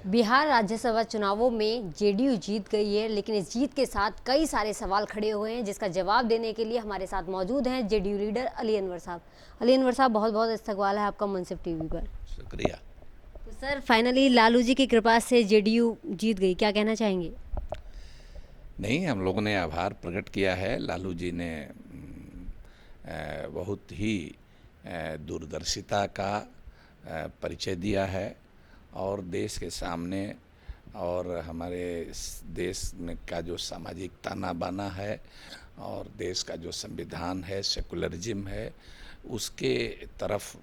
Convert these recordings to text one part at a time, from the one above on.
बिहार राज्यसभा चुनावों में जेडीयू जीत गई है, लेकिन इस जीत के साथ कई सारे सवाल खड़े हुए हैं, जिसका जवाब देने के लिए हमारे साथ मौजूद हैं जेडीयू लीडर अली अनवर साहब। अली अनवर साहब, बहुत बहुत इस्तकबाल है आपका मुनसिफ टीवी पर। शुक्रिया। तो सर, फाइनली लालू जी की कृपा से जेडीयू जीत गई, क्या कहना चाहेंगे? नहीं, हम लोगों ने आभार प्रकट किया है। लालू जी ने बहुत ही दूरदर्शिता का परिचय दिया है और देश के सामने और हमारे देश में का जो सामाजिक ताना बाना है और देश का जो संविधान है, सेकुलरिज्म है, उसके तरफ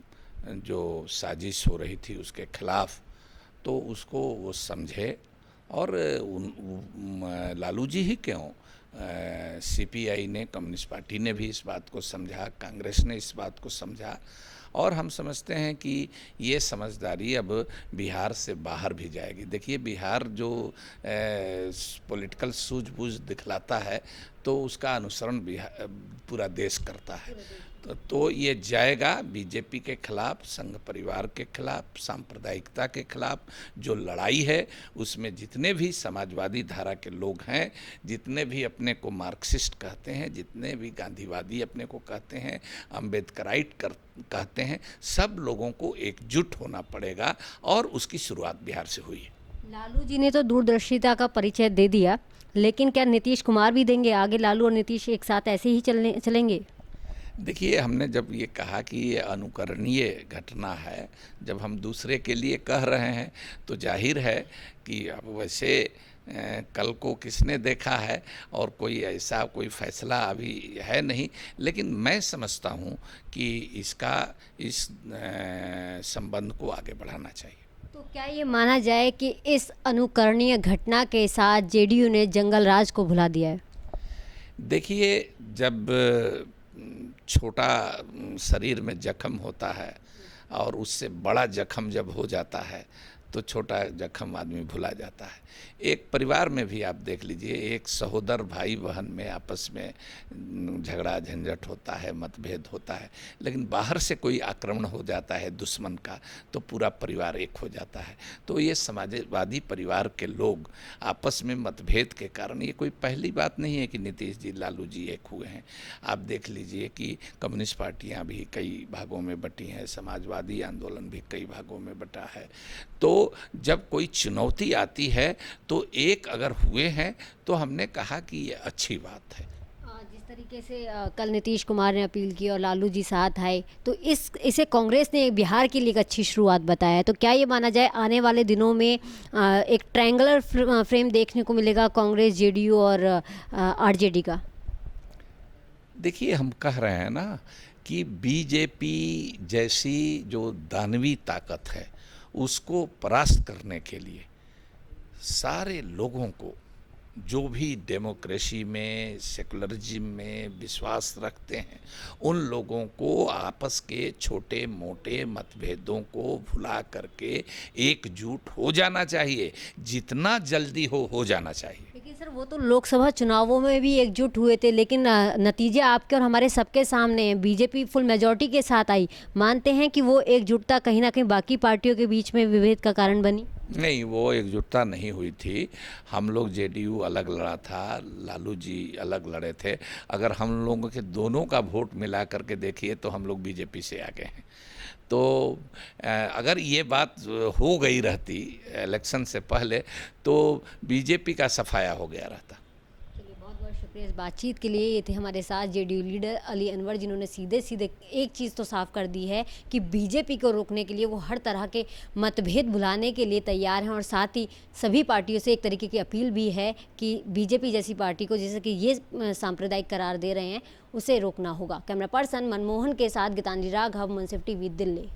जो साजिश हो रही थी उसके खिलाफ, तो उसको वो समझे। और लालू जी ही क्यों, सीपीआई ने, कम्युनिस्ट पार्टी ने भी इस बात को समझा, कांग्रेस ने इस बात को समझा और हम समझते हैं कि ये समझदारी अब बिहार से बाहर भी जाएगी। देखिए, बिहार जो पॉलिटिकल सूझबूझ दिखलाता है तो उसका अनुसरण बिहार पूरा देश करता है। तो ये जाएगा बीजेपी के खिलाफ, संघ परिवार के खिलाफ, सांप्रदायिकता के खिलाफ जो लड़ाई है, उसमें जितने भी समाजवादी धारा के लोग हैं, जितने भी अपने को मार्क्सिस्ट कहते हैं, जितने भी गांधीवादी अपने को कहते हैं, अम्बेडकराइट कहते हैं, सब लोगों को एकजुट होना पड़ेगा और उसकी शुरुआत बिहार से हुई है। लालू जी ने तो दूरदर्शिता का परिचय दे दिया, लेकिन क्या नीतीश कुमार भी देंगे? आगे लालू और नीतीश एक साथ ऐसे ही चलेंगे? देखिए, हमने जब ये कहा कि ये अनुकरणीय घटना है, जब हम दूसरे के लिए कह रहे हैं तो जाहिर है कि अब वैसे कल को किसने देखा है और कोई ऐसा कोई फैसला अभी है नहीं, लेकिन मैं समझता हूँ कि इस संबंध को आगे बढ़ाना चाहिए। तो क्या ये माना जाए कि इस अनुकरणीय घटना के साथ जेडीयू ने जंगल राज को भुला दिया है? देखिए, जब छोटा शरीर में जख्म होता है और उससे बड़ा जख्म जब हो जाता है तो छोटा जख्म आदमी भुला जाता है। एक परिवार में भी आप देख लीजिए, एक सहोदर भाई बहन में आपस में झगड़ा झंझट होता है, मतभेद होता है, लेकिन बाहर से कोई आक्रमण हो जाता है दुश्मन का तो पूरा परिवार एक हो जाता है। तो ये समाजवादी परिवार के लोग आपस में मतभेद के कारण, ये कोई पहली बात नहीं है कि नीतीश जी लालू जी एक हुए हैं। आप देख लीजिए कि कम्युनिस्ट पार्टियां भी कई भागों में बटी हैं, समाजवादी आंदोलन भी कई भागों में बटा है। तो जब कोई चुनौती आती है तो एक अगर हुए हैं तो हमने कहा कि ये अच्छी बात है। जिस तरीके से कल नीतीश कुमार ने अपील की और लालू जी साथ आए, तो इसे कांग्रेस ने बिहार के लिए एक अच्छी शुरुआत बताया है। तो क्या ये माना जाए आने वाले दिनों में एक ट्रायंगुलर फ्रेम देखने को मिलेगा कांग्रेस, जेडीयू और आरजेडी का? देखिए, हम कह रहे हैं ना कि बीजेपी जैसी जो दानवी ताकत है उसको परास्त करने के लिए सारे लोगों को, जो भी डेमोक्रेसी में, सेकुलरिज्म में विश्वास रखते हैं, उन लोगों को आपस के छोटे मोटे मतभेदों को भुला करके एकजुट हो जाना चाहिए, जितना जल्दी हो जाना चाहिए। लेकिन सर, वो तो लोकसभा चुनावों में भी एकजुट हुए थे, लेकिन नतीजे आपके और हमारे सबके सामने हैं। बीजेपी फुल मेजॉरिटी के साथ आई। मानते हैं कि वो एकजुटता कहीं ना कहीं बाकी पार्टियों के बीच में विभेद का कारण बनी? नहीं, वो एकजुटता नहीं हुई थी। हम लोग जेडीयू अलग लड़ा था, लालू जी अलग लड़े थे। अगर हम लोगों के दोनों का वोट मिला करके देखिए तो हम लोग बीजेपी से आगे हैं। तो अगर ये बात हो गई रहती इलेक्शन से पहले तो बीजेपी का सफाया हो गया रहता। चलिए, बहुत बहुत शुक्रिया इस बातचीत के लिए। ये थे हमारे साथ जेडीयू लीडर अली अनवर, जिन्होंने सीधे सीधे एक चीज़ तो साफ कर दी है कि बीजेपी को रोकने के लिए वो हर तरह के मतभेद भुलाने के लिए तैयार हैं और साथ ही सभी पार्टियों से एक तरीके की अपील भी है कि बीजेपी जैसी पार्टी को, जैसे कि ये सांप्रदायिक करार दे रहे हैं, उसे रोकना होगा। कैमरा पर्सन मनमोहन के साथ गीतांजलि राघव, मुनसिफ टीवी, दिल्ली।